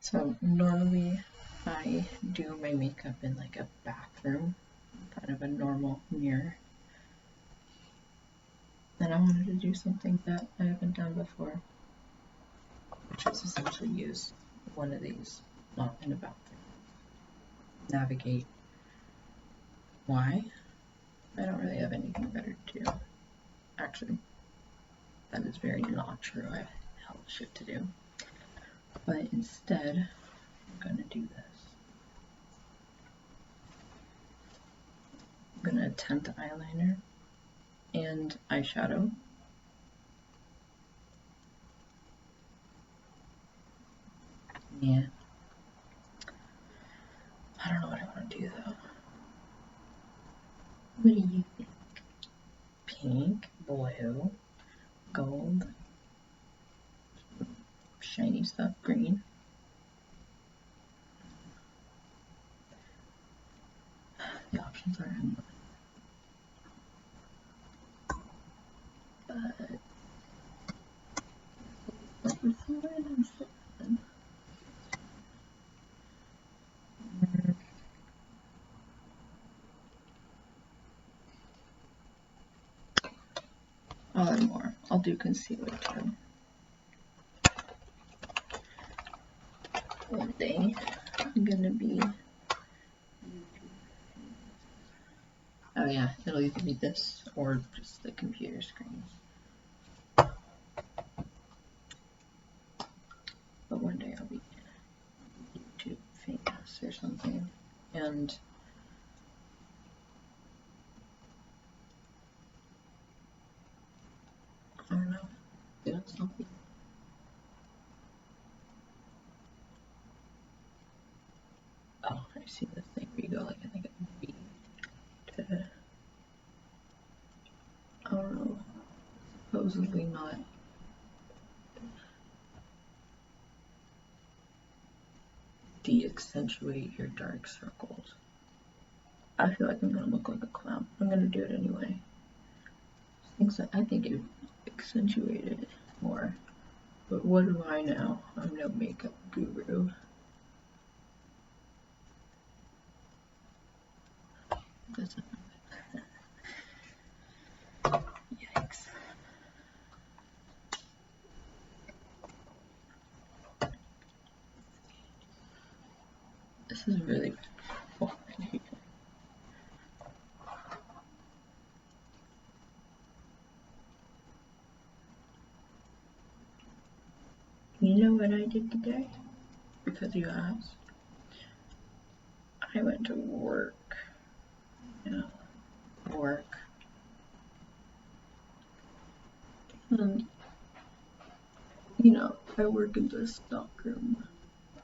So normally I do my makeup in like a bathroom, kind of a normal mirror. And I wanted to do something that I haven't done before, which is essentially use one of these, not in a bathroom. Navigate. Why? I don't really have anything better to do. Actually, that is very not true. I have hell of shit to do. But instead, I'm gonna do this. I'm gonna attempt eyeliner and eyeshadow. Yeah. I don't know what I want to do though. What do you think? Pink, blue, gold, shiny stuff, green. The options are endless. But let's see where I'm sitting. I'll add more. I'll do concealer too. One day I'm gonna be. Oh yeah, it'll either be this or just the computer screen. But one day I'll be YouTube famous or something. And I don't know, doing something. Oh, I see this thing where you go like, I think it would be to, I don't know, supposedly not de-accentuate your dark circles. I feel like I'm gonna look like a clown. I'm gonna do it anyway. I think it accentuated it more. But what do I know? I'm no makeup guru. Yikes. This is really fun. You know what I did today? Because you asked. I went to work. Yeah, work. And, you know, I work in the stockroom.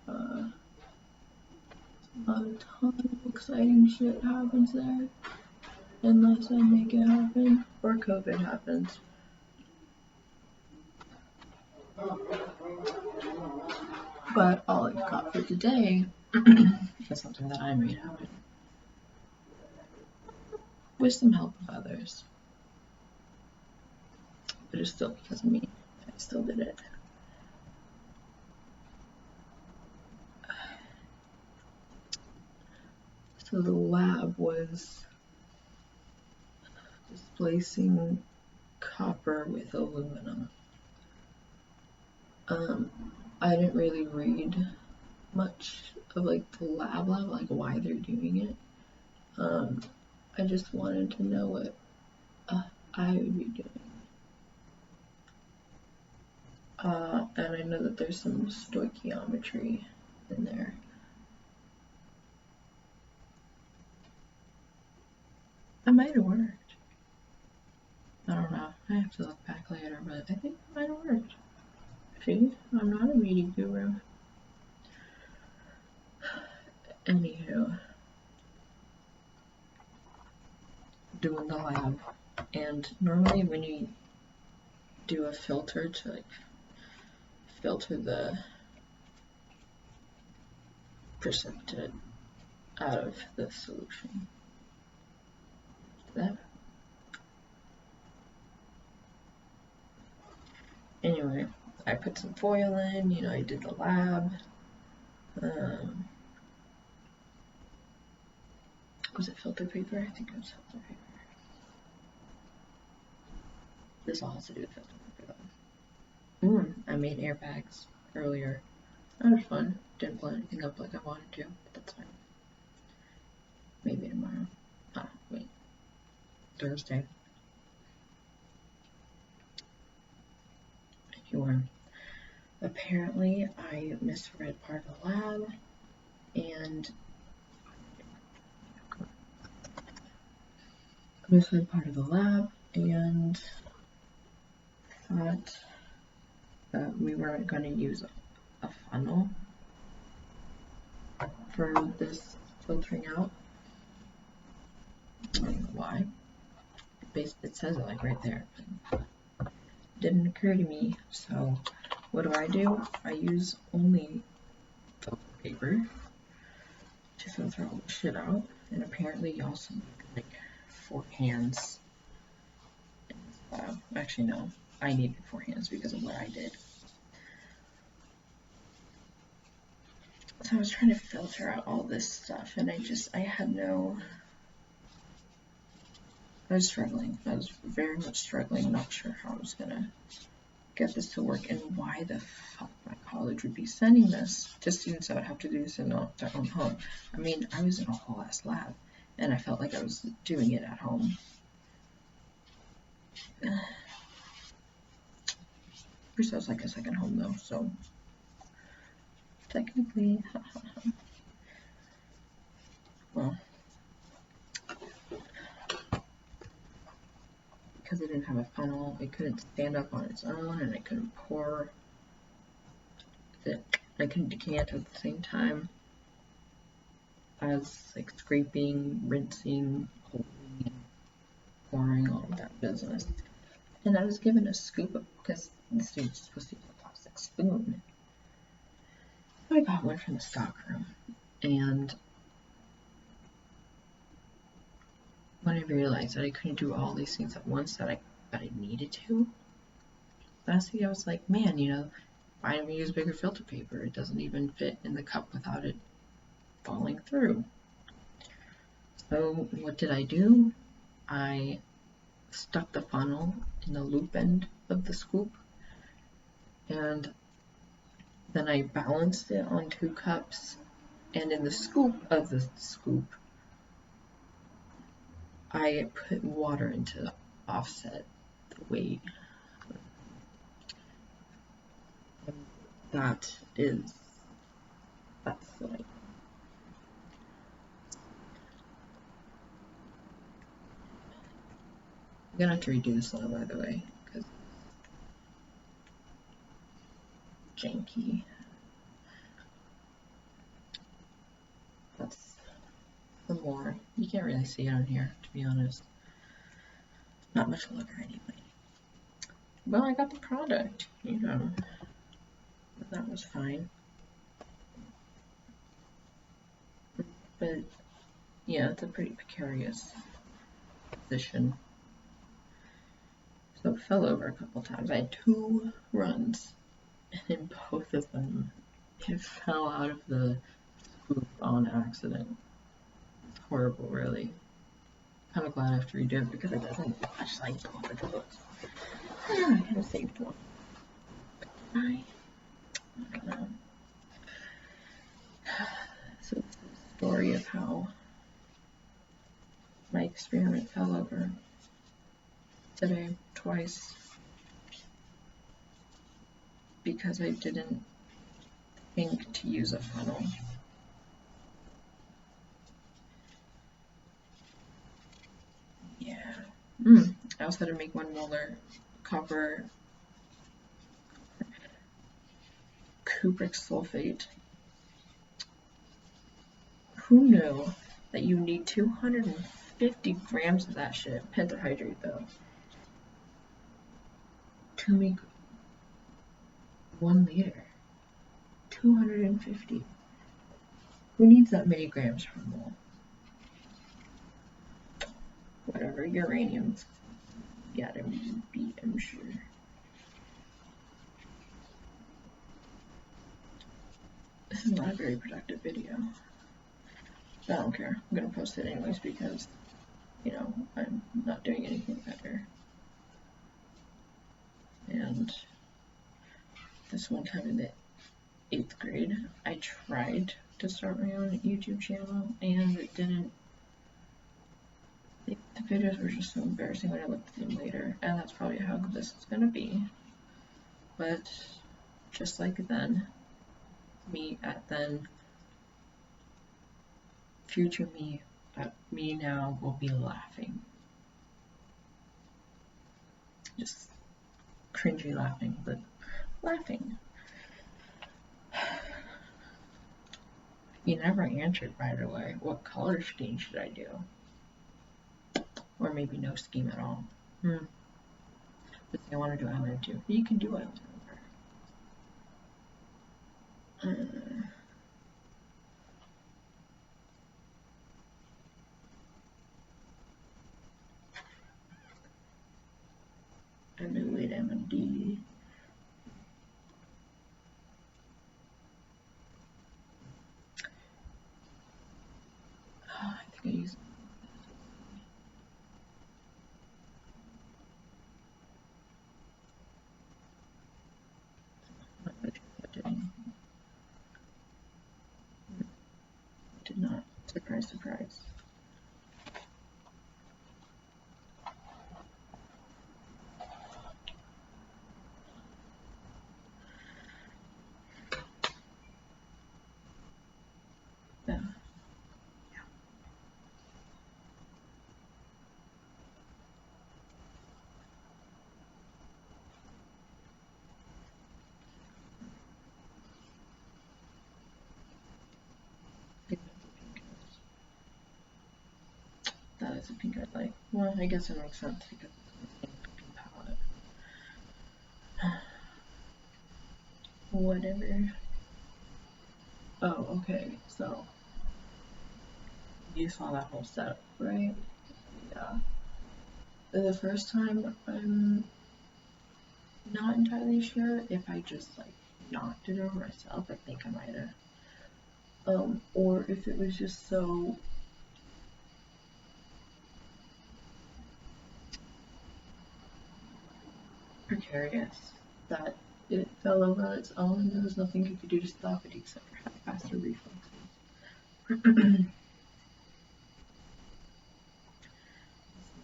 Not a ton of exciting shit happens there. Unless I make it happen. Or COVID happens. But all I've got for today is something that I made happen. With some help of others. But it's still because of me. I still did it. So the lab was displacing copper with aluminum. I didn't really read much of like the lab, like why they're doing it. I just wanted to know what I would be doing. And I know that there's some stoichiometry in there. It might have worked. I don't know. I have to look back later, but I think it might have worked. See, I'm not a beauty guru. Anywho, doing the lab, and normally when you do a filter to like filter the precipitate out of the solution. That. Anyway, I put some foil in, you know, I did the lab. Was it filter paper? I think it was filter paper. This all has to do with filter paper though. I made airbags earlier. That was fun. Didn't blow anything up like I wanted to, but that's fine. Maybe tomorrow. Ah, wait. Thursday. Anyway, apparently I misread part of the lab and thought that we weren't going to use a funnel for this filtering out. I don't know why. It says it like right there. Didn't occur to me. So what do? I use only filter paper to filter all the shit out. And apparently you also need like 4 hands. Actually no, I needed 4 hands because of what I did. So I was trying to filter out all this stuff and I was struggling. I was very much struggling, not sure how I was gonna get this to work and why the fuck my college would be sending this to students that would have to do this in their own home. I mean, I was in a whole ass lab and I felt like I was doing it at home. First, I was like a second home though, so technically, well, because it didn't have a funnel, it couldn't stand up on its own, and I couldn't pour it. I couldn't decant at the same time as like scraping, rinsing, holding, and pouring, all of that business. And I was given a scoop because the student's supposed to use a plastic spoon. So I got one from the stock room, and when I realized that I couldn't do all these things at once that I needed to, last week I was like, man, why don't we use bigger filter paper? It doesn't even fit in the cup without it falling through. So what did I do? I stuck the funnel in the loop end of the scoop, and then I balanced it on 2 cups, and in the scoop of the scoop, I put water into offset the weight. And that's what I do. I'm gonna have to redo this one, by the way, because it's janky. That's some more. You can't really see it on here, to be honest. Not much longer anyway. Well, I got the product, that was fine. But yeah, it's a pretty precarious position. So it fell over a couple times. I had 2 runs, and in both of them, it fell out of the scoop on accident. It's horrible, really. Kind of glad I have to redo it because it doesn't touch like both of those. I could have saved one. I don't know. So this is the story of how my experiment fell over today twice because I didn't think to use a funnel. Yeah. I also had to make 1 molar copper cupric sulfate. Who knew that you need 250 grams of that shit, pentahydrate though, to make 1 liter? 250. Who needs that many grams per mole? Whatever, uranium's gotta be, I'm sure. This is not a very productive video. I don't care. I'm gonna post it anyways because, you know, I'm not doing anything better. And this one time in the 8th grade, I tried to start my own YouTube channel and it didn't. The videos were just so embarrassing when I looked at them later, and that's probably how this is gonna be. But just like then, me at then, future me at me now will be laughing. Just cringy laughing, but laughing. You never answered right away. What color scheme should I do? Or maybe no scheme at all. Let's see, I want to do eyeliner too. You can do eyeliner. I knew it, M&D. I think I used. Did not. Surprise, surprise. Yeah. That is a pink I like. Well, I guess it makes sense because it's the same pink palette. Whatever. Oh, okay, so you saw that whole setup, right? Yeah. The first time, I'm not entirely sure if I just like knocked it over myself. I think I might have. Or if it was just so precarious that it fell over on its own and there was nothing you could do to stop it except for have faster reflexes.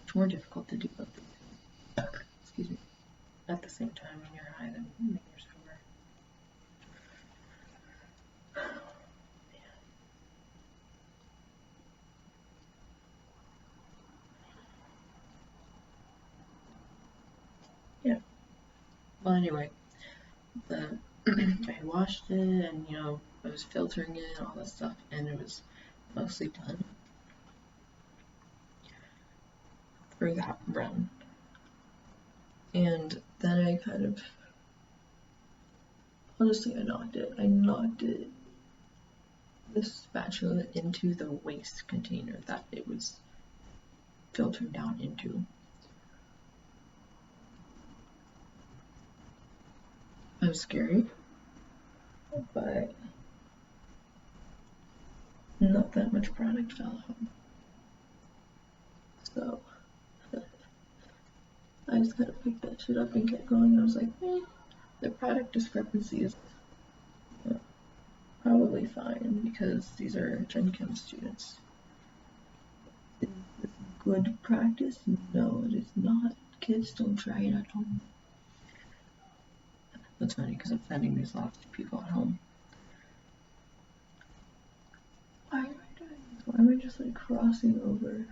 It's more difficult to do both things. Excuse me. At the same time when you're high than when you're sober. Yeah. Well, anyway, I washed it and, you know, I was filtering it, all that stuff, and it was mostly done for that run. And then I kind of, honestly, I knocked it, the spatula into the waste container that it was filtering down into. It was scary, but not that much product fell out. So I just kind of picked that shit up and kept going. I was like, the product discrepancy is probably fine because these are Gen Chem students. Is this good practice? No, it is not. Kids, don't try it at home. That's funny because I'm sending these lots to people at home. Why am I doing this? Why am I just like crossing over?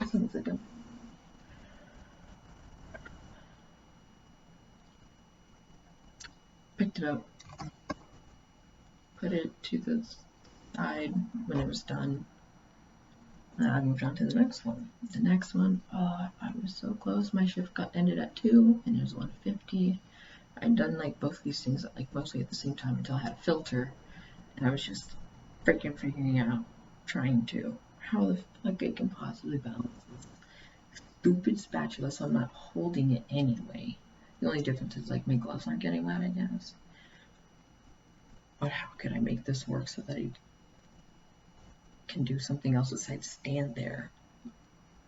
This one's like a picked it up, put it to the side when it was done, and I moved on to the next one. The next one, oh, I was so close. My shift ended at 2 and it was 1:50. I'd done like both these things like mostly at the same time until I had a filter, and I was just freaking figuring out, trying to, how the fuck I can possibly balance this stupid spatula so I'm not holding it anyway. The only difference is like my gloves aren't getting wet, I guess. but how could I make this work so that I can do something else besides stand there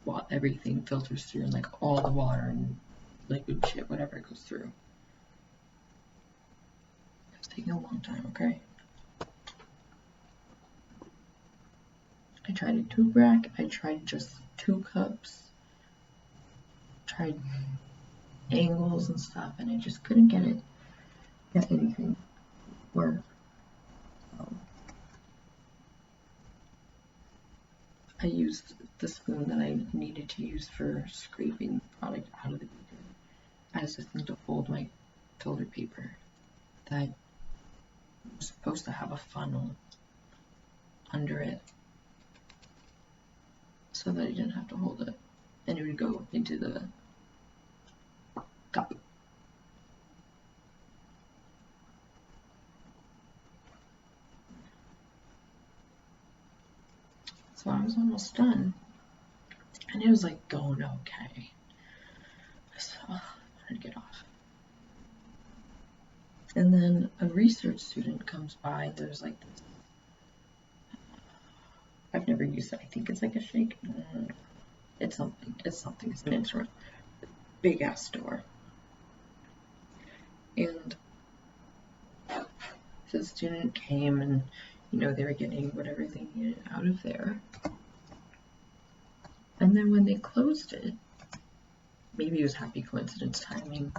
while everything filters through and like all the water and liquid shit, whatever goes through. It's taking a long time, okay? I tried a 2 rack, I tried just 2 cups, tried angles and stuff, and I just couldn't get anything work. I used the spoon that I needed to use for scraping product out of the beaker as a thing to hold my filter paper that was supposed to have a funnel under it so that I didn't have to hold it and it would go into the cup. So I was almost done and it was like going okay. So I wanted to get off. And then a research student comes by. There's like this. I've never used it. I think it's like a shake. It's something. It's something. It's an instrument. Big ass store. And the student came and, you know, they were getting whatever they needed out of there. And then when they closed it, maybe it was happy coincidence timing.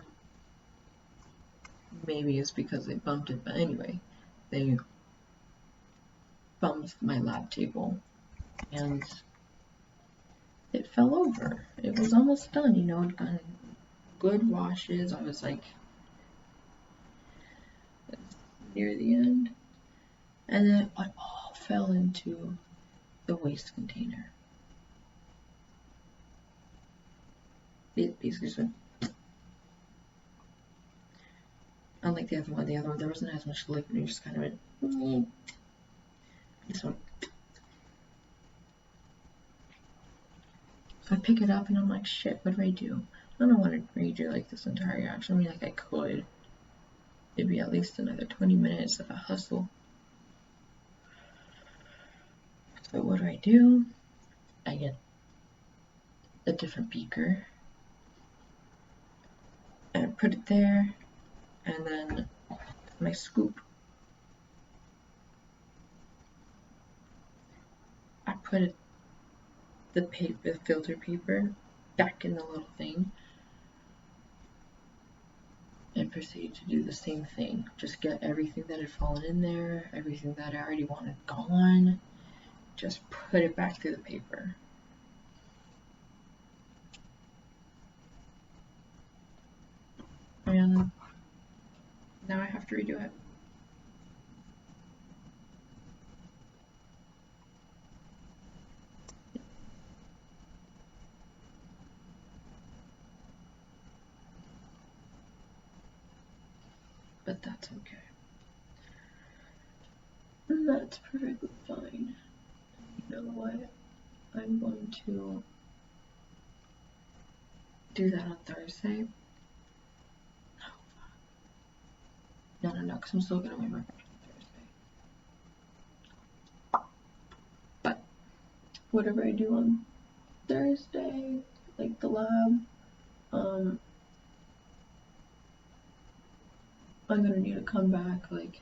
Maybe it's because they bumped it, but anyway, they bumped my lab table and it fell over. It was almost done, you know, it got good washes. I was like near the end. And then it all fell into the waste container. It basically just went. Unlike the other one, there wasn't as much liquid, it just kind of went. This one. So I pick it up and I'm like, shit, what do I do? I don't want to redo like this entire reaction. I mean, like I could. It'd be at least another 20 minutes of a hustle. So what do? I get a different beaker and I put it there, and then my scoop, I put the filter paper back in the little thing and proceed to do the same thing. Just get everything that had fallen in there, everything that I already wanted gone, just put it back through the paper. And now I have to redo it. But that's okay. That's perfectly fine. You know what? I'm going to do that on Thursday. No, because I'm still gonna wear my brush on Thursday. But whatever I do on Thursday, like the lab, I'm gonna need to come back like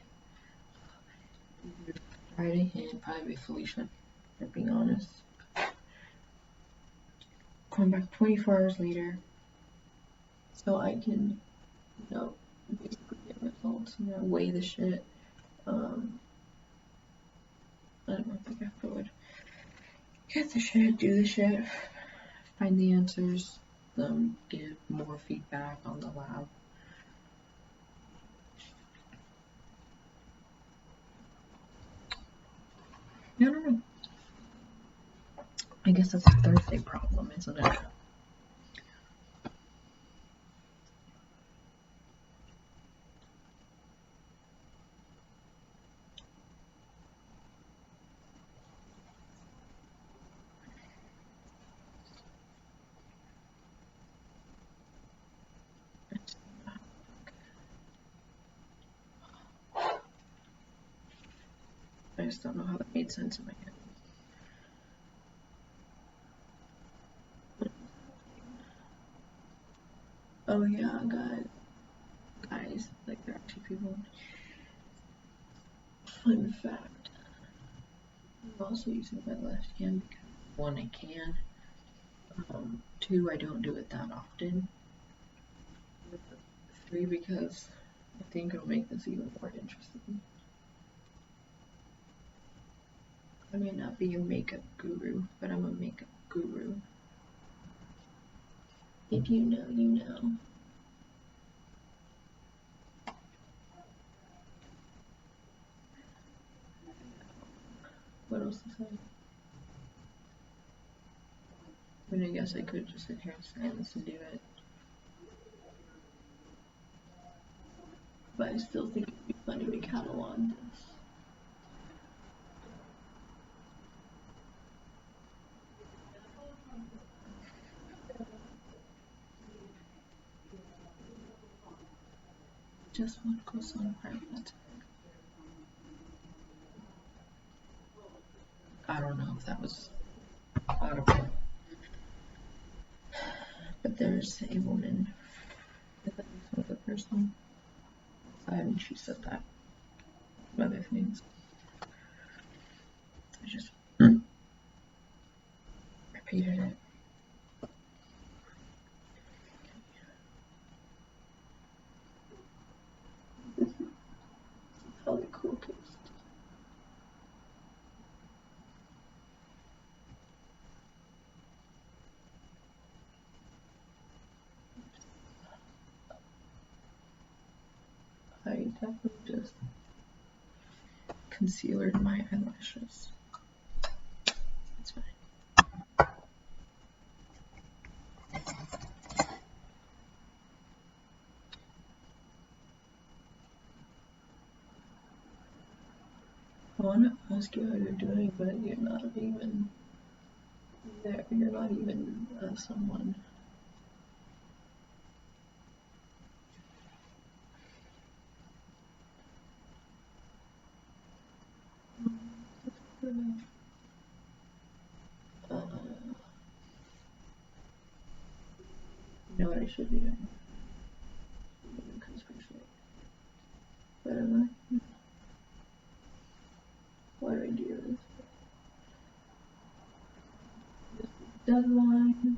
Friday and probably with Felicia, for being honest. Come back 24 hours later so I can, you know, basically get results and then weigh the shit. I don't think I would get the shit, do the shit, find the answers, give more feedback on the lab. I don't know. I guess that's a Thursday problem, isn't it? just don't know how that made sense in my head. Oh yeah, guys, like there are two people. Fun fact, I'm also using my left hand because one, I can. Two, I don't do it that often. Three, because I think it'll make this even more interesting. I may not be a makeup guru, but I'm a makeup guru. If you know, you know. What else to say? I mean, I guess I could just sit here in silence and do it. But I still think it'd be funny to catalog this. Just one croissant private. I don't know if that was audible. But there's a woman with a person outside, and she said that. Other things. I just repeated it. This is how the cool kids. I definitely just concealered my eyelashes. It's fine. I want to ask you how you're doing, but you're not even there. You're not even someone. You know what I should be doing? But am I? Why do I do this? Deadline.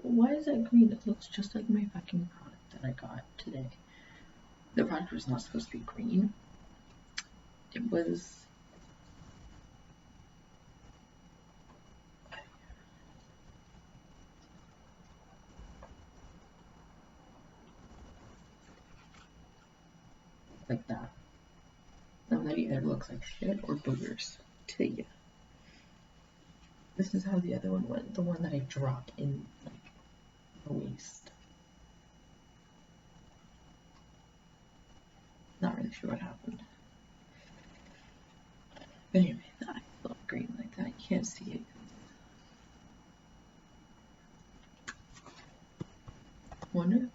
Why is that green? It looks just like my fucking product that I got today. The product was not supposed to be green. It was. Like that. And that either looks like shit or boogers to you. This is how the other one went. The one that I dropped in like the waste. Not really sure what happened. But anyway, the eyes look green like that. You can't see it. Wonder.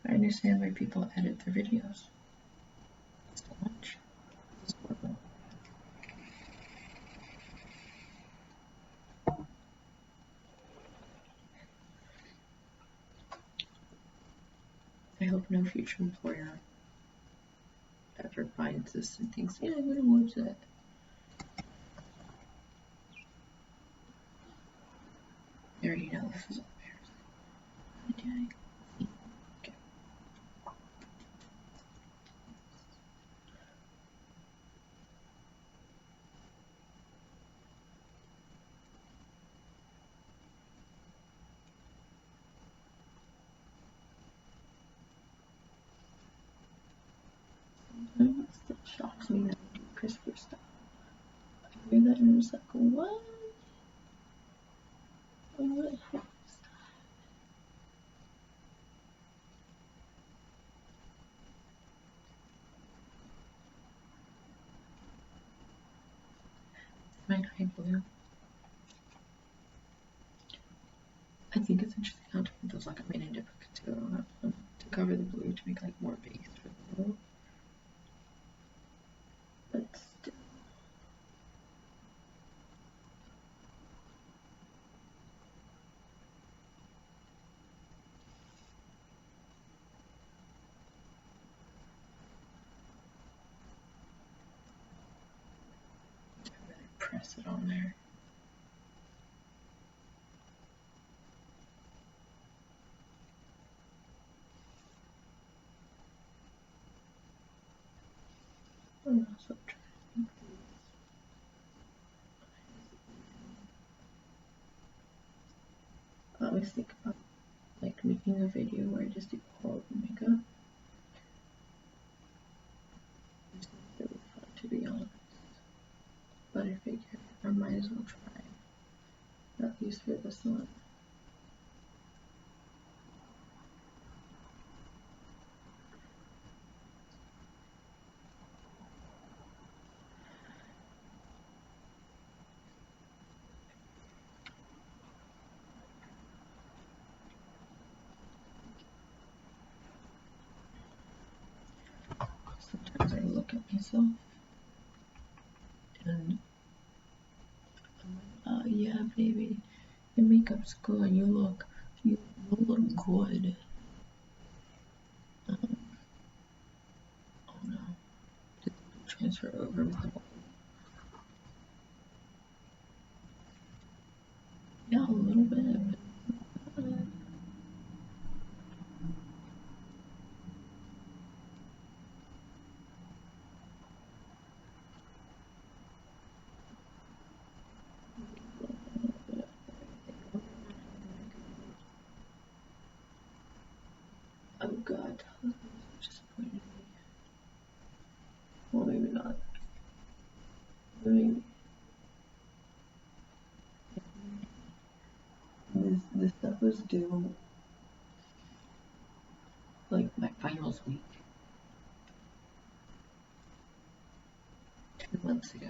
I understand why people edit their videos. So much. It's horrible. I hope no future employer ever finds this and thinks, yeah, I'm gonna watch that. I already know this is embarrassing. Okay. Sometimes it still shocks me that I do CRISPR stuff. I hear that and I'm just like, what? What the heck is that? My eye blue. I think it's interesting how different those look. I mean, I did put to cover the blue to make like more base for the blue, but still. Really press it on there. And also try to make these. I always think about like making a video where I just do all of the makeup. It's really fun, to be honest. But I figured I might as well try, at least for this one. Sometimes I look at myself and I'm like, yeah, baby, your makeup's good. You look good. Oh no, did it transfer over with the yeah, a little bit. Oh god, this disappointed me. Well, maybe not. Maybe. This stuff was due like my finals week 2 months ago.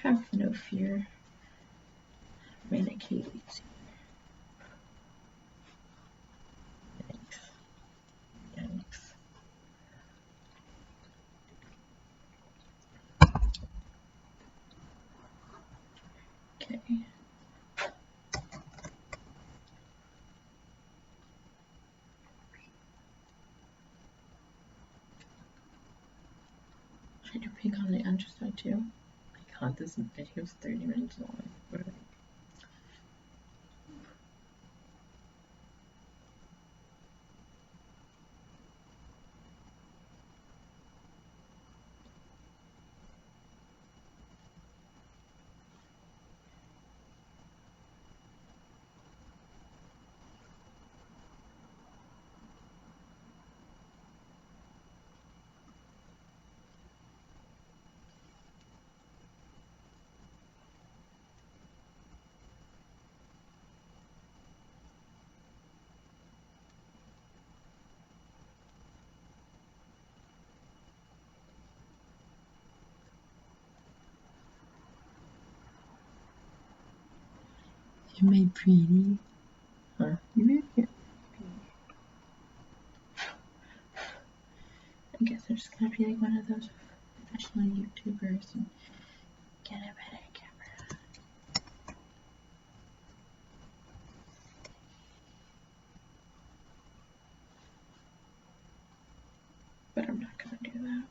Have no fear. Manic Haley's here. Yikes. Yikes. Okay. Should I do pink on the underside too? Oh my god, this video is 30 minutes long. What are they? Am I pretty? Huh? You made me I guess I'm just gonna be like one of those professional YouTubers and get a better camera. But I'm not gonna do that.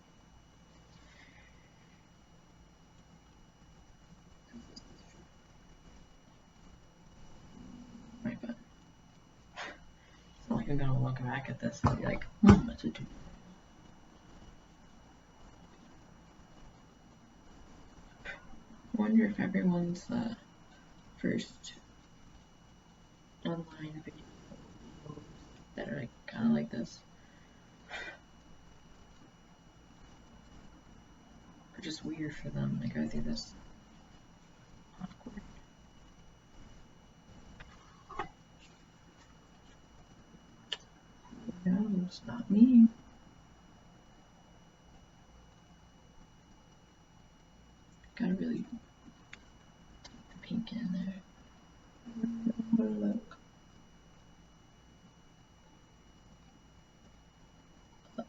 Right, but it's not like I'm gonna look back at this and be like, that's a dude. I wonder if everyone's first online videos that are like kind of like this are just weird for them. Like, are they this awkward? It's not me. Gotta really take the pink in there. I don't know how to look.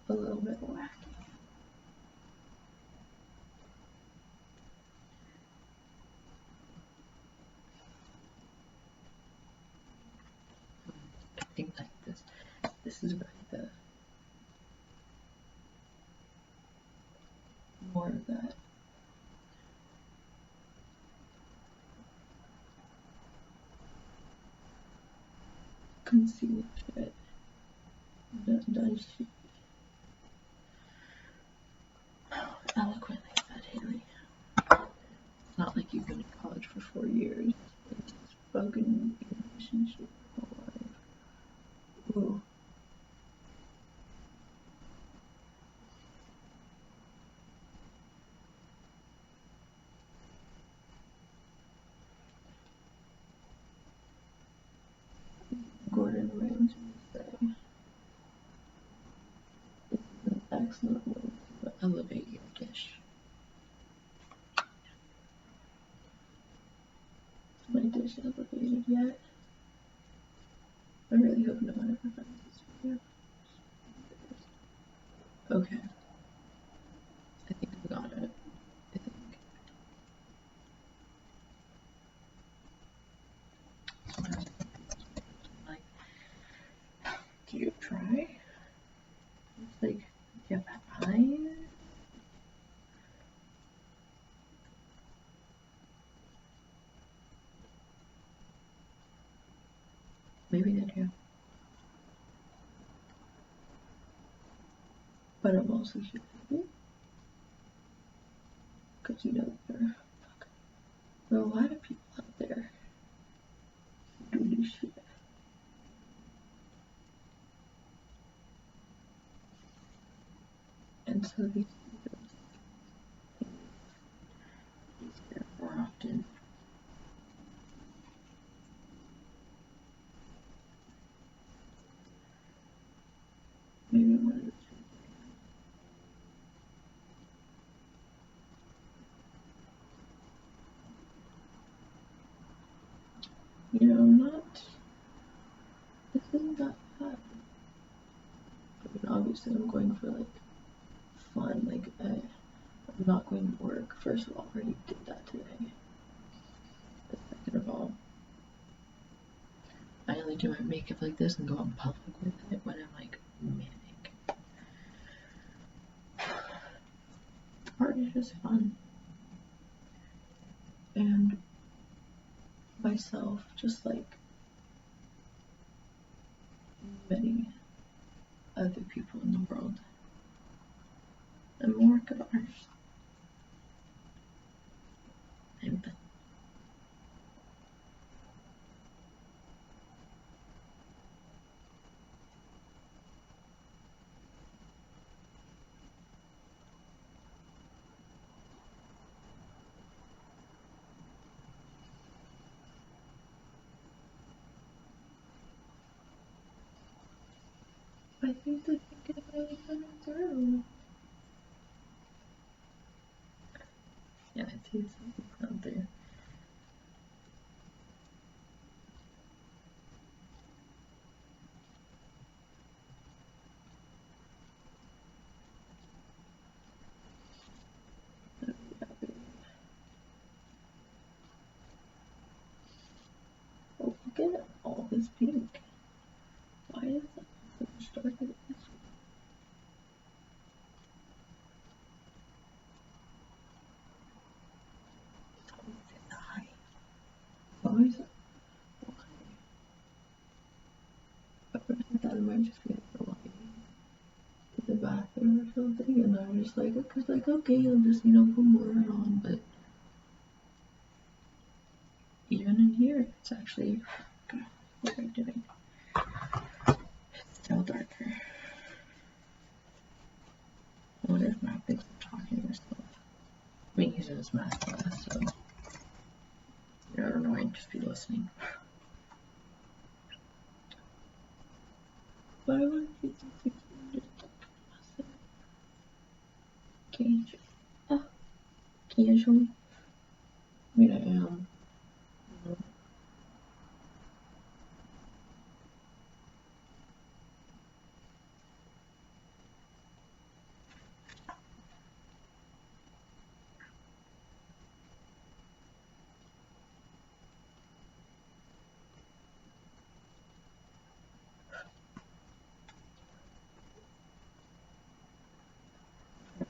A little bit wacky. I think like this. This is really the more of that concealed shit that does she eloquently said, Haley. It's not like you've been in college for 4 years. It's fucking relationship for life. Ooh. Gordon Ramsay say this is an excellent way to elevate your dish. Is my dish elevated yet? I really hope no one ever finds this video. Okay. I think I got it. I think. Like, do you try? It's like, do you have eyes? Maybe they do. But I'm also shit because you know there are a lot of people out there who do this shit. And so these videos easier more often. Maybe one of the two. You know, not. This isn't that bad. I mean, obviously, I'm going for like fun. Like, I'm not going to work. First of all, I already did that today. But second of all, I only do my makeup like this and go out in public with it when I'm like manic. Art is just fun. And myself, just like many other people in the world, I'm a work of art. And I think the thing is really coming through. Yeah, I see something come through. Oh, look at all this pink. Why is that so much darker than this one? It's always this high. Always. Why? At first I thought it might just be like the lighting in the bathroom or something, and I'm just like, okay, I'll just, put more on, but even in here, it's actually, God, what am I doing? It's still darker. What if Matt thinks I'm talking to myself? I mean, he's in his math class, so, I don't know, I'd just be listening. But I want to keep this usually. I mean, I am.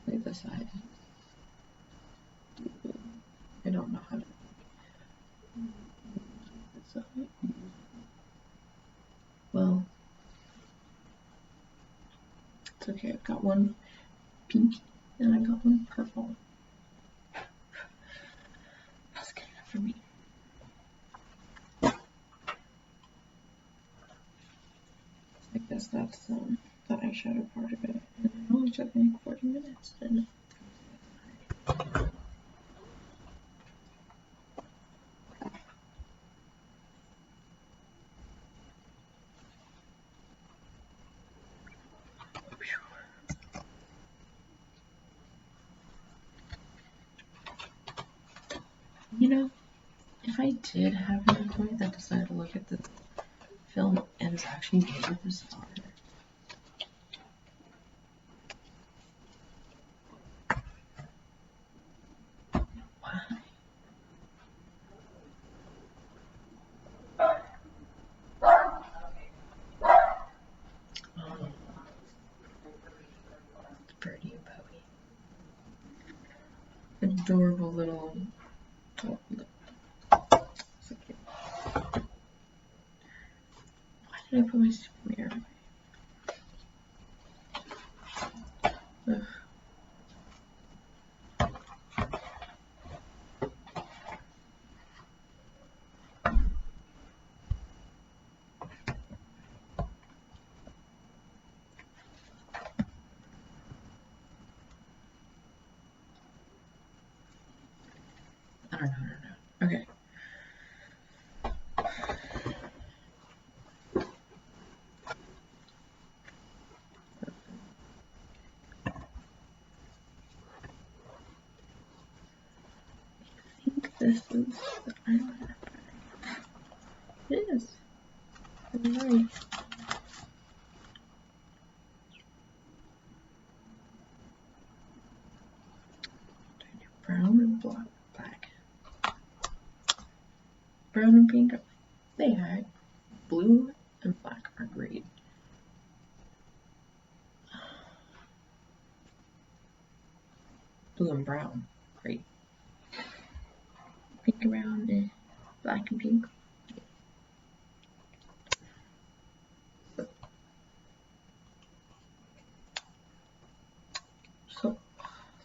Leave this side. I don't know how to. Well, it's okay. I've got one pink and I got one purple. That's good enough for me. I guess that's the eyeshadow part of it. And it only took me 40 minutes, didn't it? You know, if I did have an employee that decided to look at the film and is actually good with his father, why? Oh, Birdie and Bowie. Adorable little. So cute. Why did I put my super mirror away? Ugh. I don't know. Okay. I think this is the eyeliner bag. It is. I'm right. Brown and black. Brown and pink are they hag. Blue and black are great. Blue and brown, great. Pink and brown, eh. Black and pink.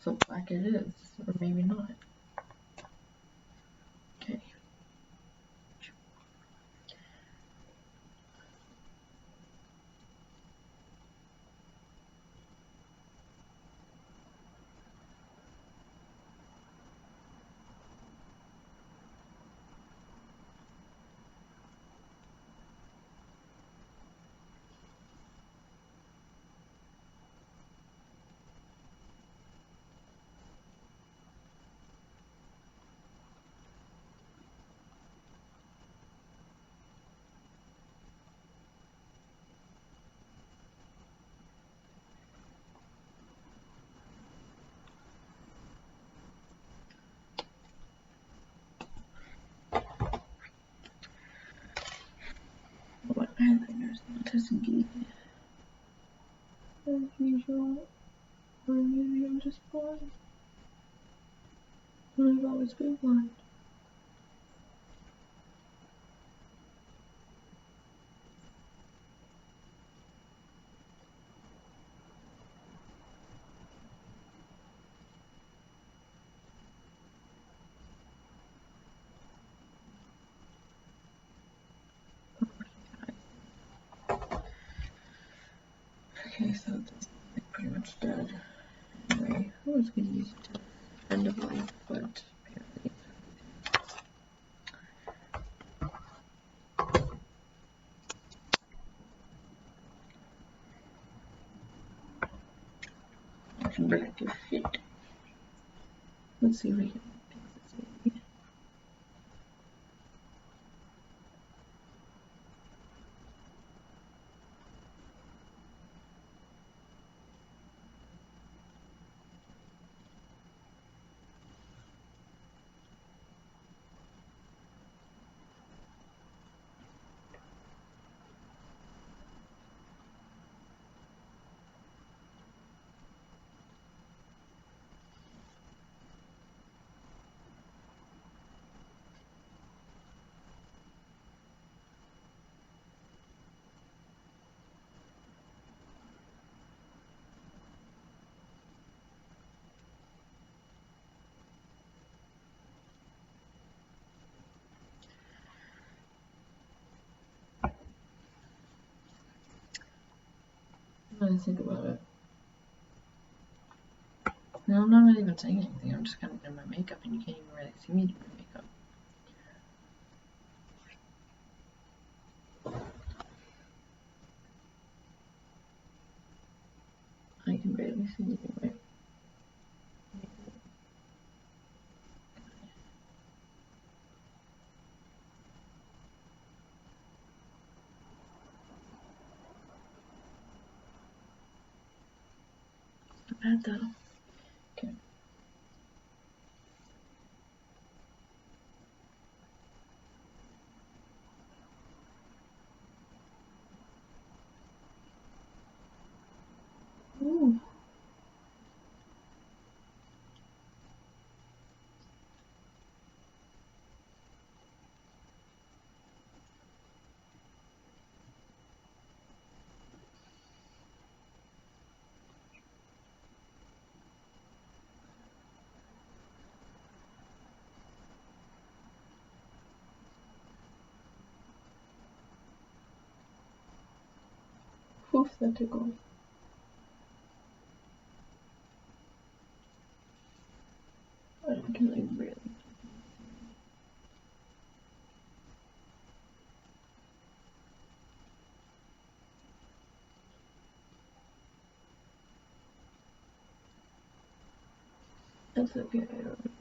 So black it is, or maybe not. Okay. What eyeliners not as engaged as usual, or maybe I'm just blind. And I've always been blind. Okay, so this is like pretty much dead. Anyway, I was gonna use it to end of life, but apparently I can bring it to fit. Let's see if we can trying to think about it. No, I'm not really even saying anything. I'm just kind of doing my makeup, and you can't even really see me do my makeup. I can barely see you do my makeup. Not bad though. Okay. Ooh. Oof, that took off. I can like really. That's okay. I don't.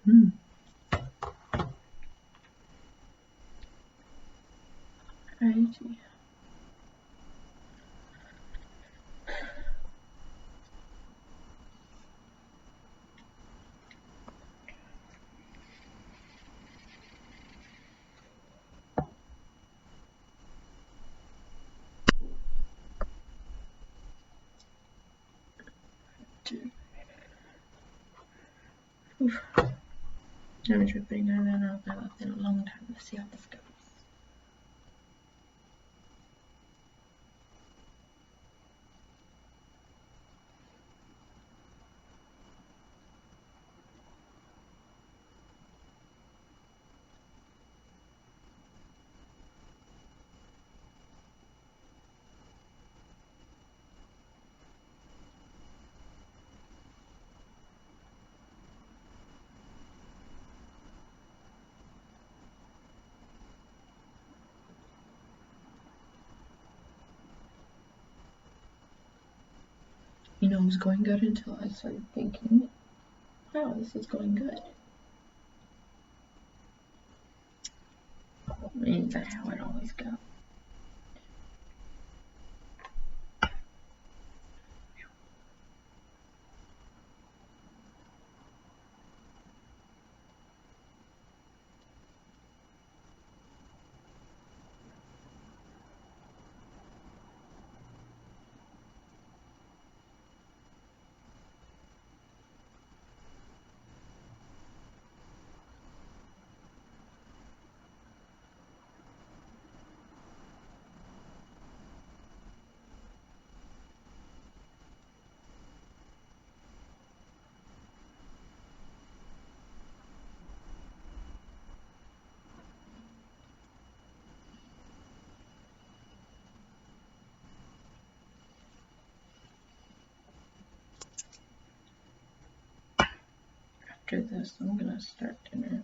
Hmm. Righty. Oof. I'm just putting that out. I left it a long time. Let's see how this goes. You know, it was going good until I started thinking, wow, this is going good. Ain't that how it always goes? After this, I'm gonna start dinner.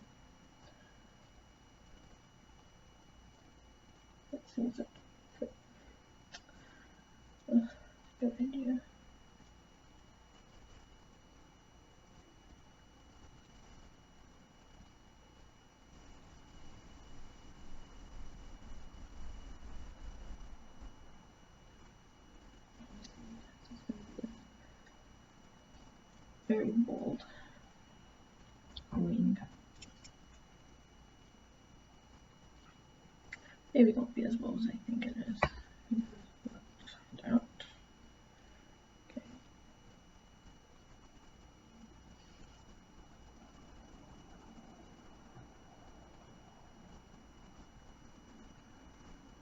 That seems like a good idea. very bold wing. Maybe it won't be as bold as I think it is. Find out. Okay.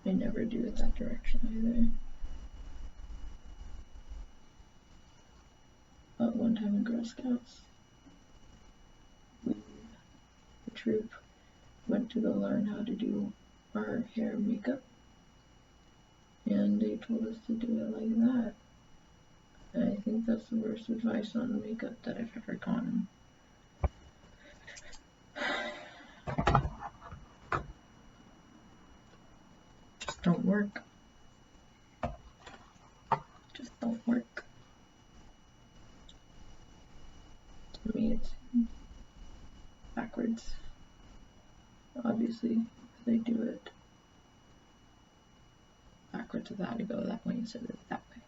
I never do it that direction either. One time in Girl Scouts, the troop went to go learn how to do our hair and makeup, and they told us to do it like that. And I think that's the worst advice on makeup that I've ever gotten. Just don't work. Just don't work. To me, it's backwards. Obviously, if they do it backwards of that, to go that way instead of that way.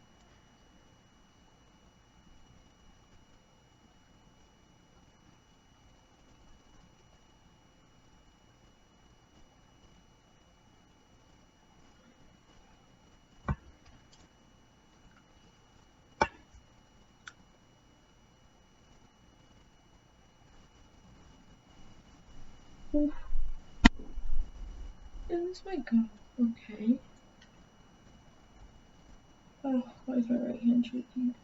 Oof. And this might go okay. Oh, why is my right hand shaking?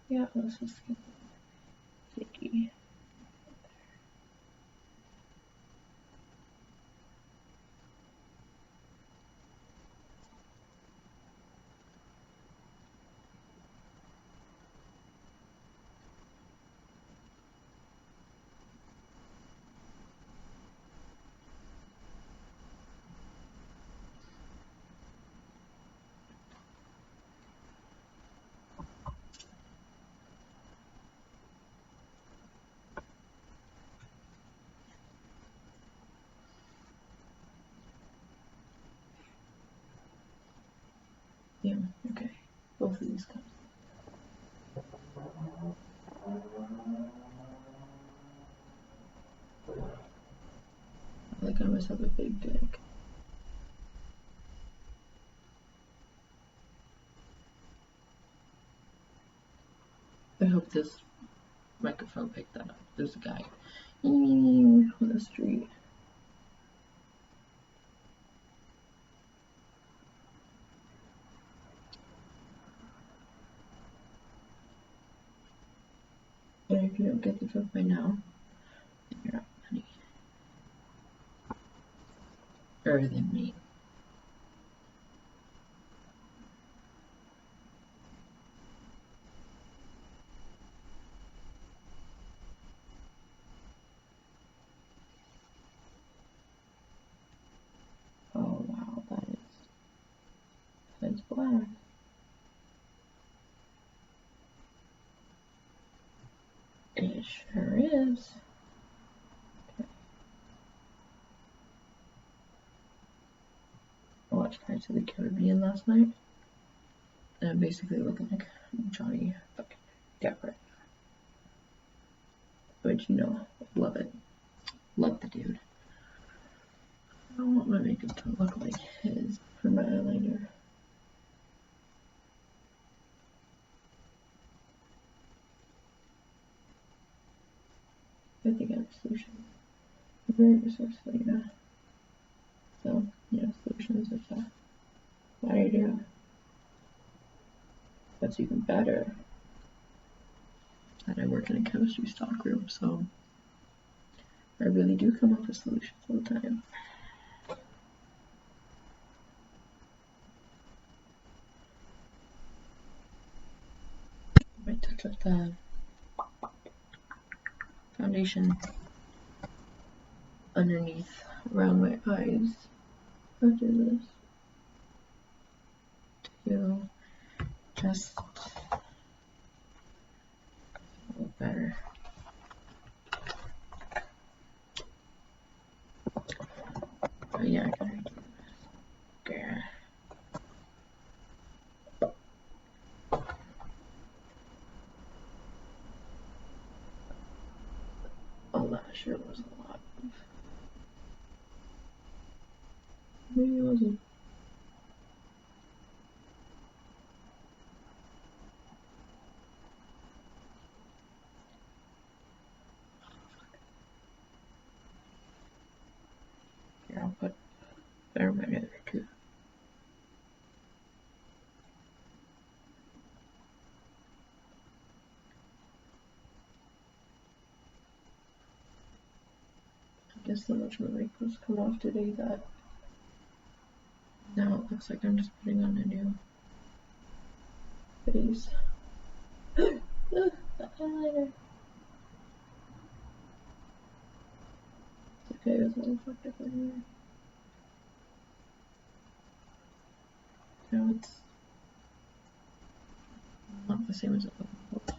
Yeah, let's just get sticky. Yeah, okay. Both of these cups. I think I must have a big dick. I hope this microphone picked that up. There's a guy on the street. And if you don't get the joke by now, then you're not funny. Or than me. Oh wow, that's black. It sure is. Okay. I watched Pirates of the Caribbean last night, and I'm basically looking like Johnny fucking Depp right now. But you know, love it. Love the dude. I don't want my makeup to look like his for my eyeliner. I think I have a solution. I'm very resourceful, you know. So, yeah, solutions is a bad idea. What's even better that I work in a chemistry stock group, so I really do come up with solutions all the time. I might touch up the foundation underneath around my eyes after this to just look better. sure it was a lot. Maybe it wasn't. Here, I'll put better my other two. I guess so much of the makeup has come off today that now it looks like I'm just putting on a new face. The eyeliner. It's okay, it's all fucked up anyway. Now it's not the same as it was before.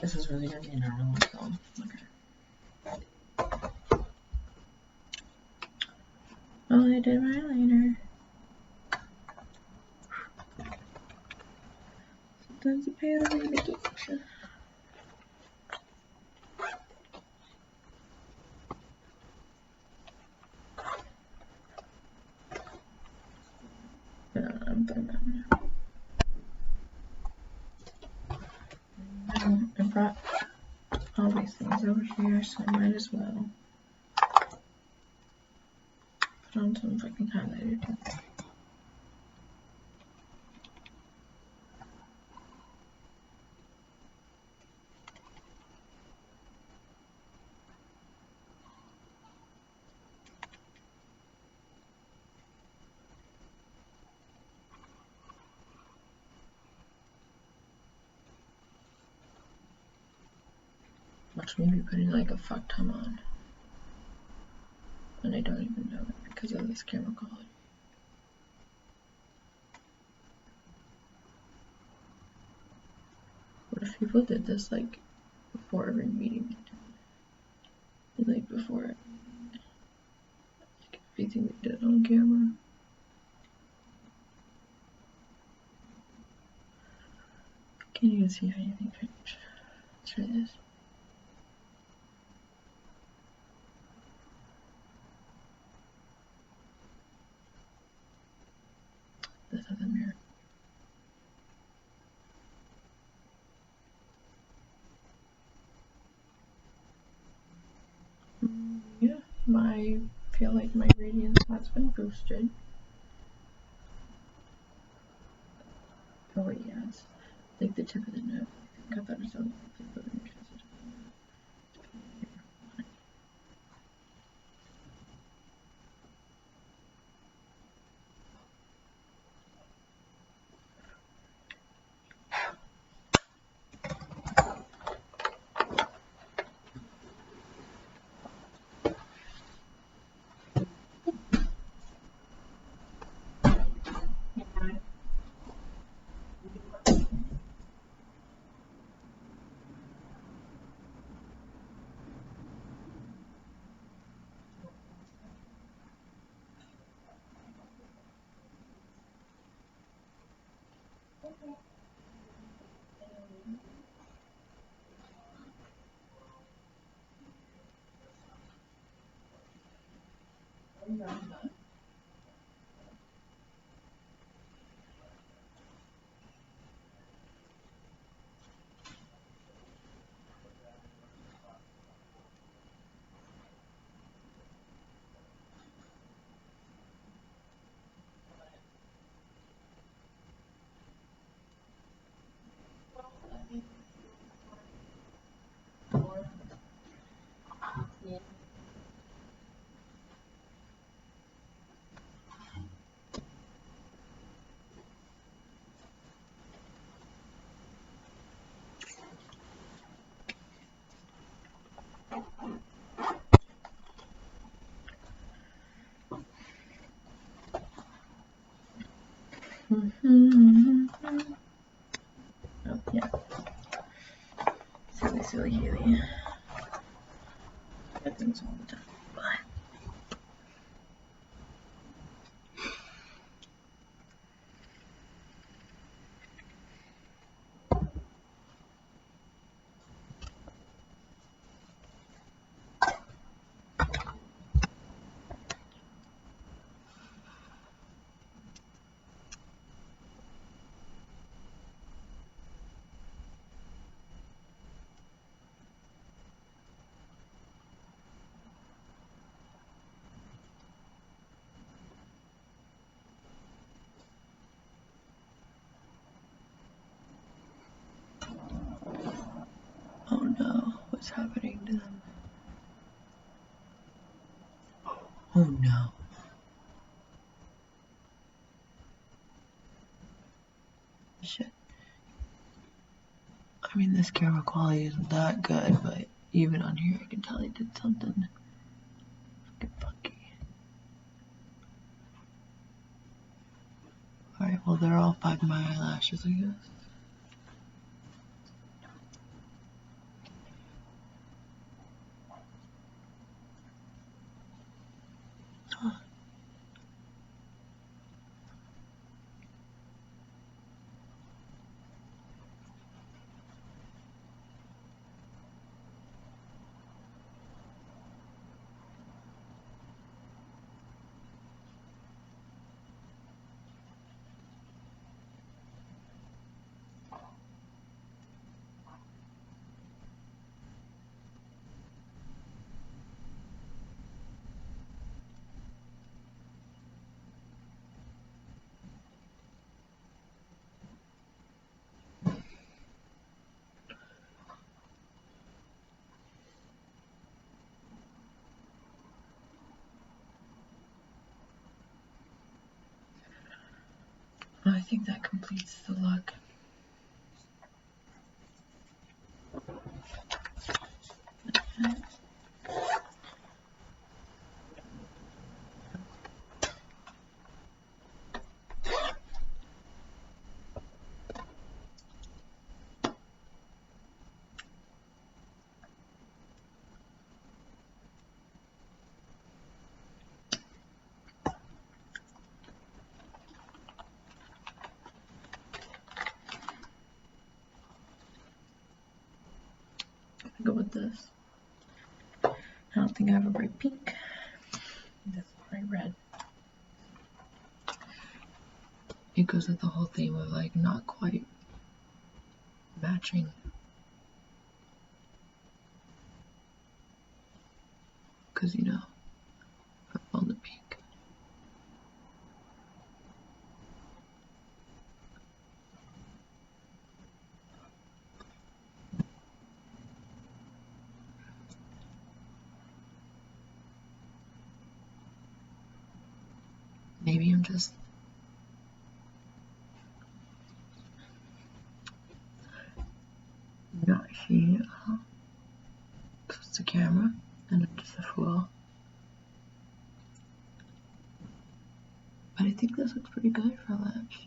This is really gonna be an hour-long film. Okay. Oh, I did my eyeliner. Sometimes you pay out of make it. I'm done now. I brought all these things over here, so I might as well put on some fucking highlighter too. Watch me be putting like a fuck ton on. And I don't even know it because of this camera quality. What if people did this like before every meeting? Like before like everything they did on camera. Can't even see anything finished. Let's try this. This has a mirror. Yeah, I feel like my radiance has been boosted. Oh wait, yeah, it's like the tip of the nose. I thought it sounded like the tip of the nose. silly Haley. Bad things all the time. Bye. Oh no, what's happening to them? Oh no. Shit. I mean, this camera quality isn't that good, but even on here I can tell he did something fucking funky. Alright, well they're all 5 my eyelashes, I guess. Huh. I think that completes the look. Go with this. I don't think I have a bright pink. That's bright red. It goes with the whole theme of like not quite matching. Cause you know, purple and the pink. Maybe I'm just not seeing it all. Cause it's a camera and I'm just a fool. But I think this looks pretty good for lips.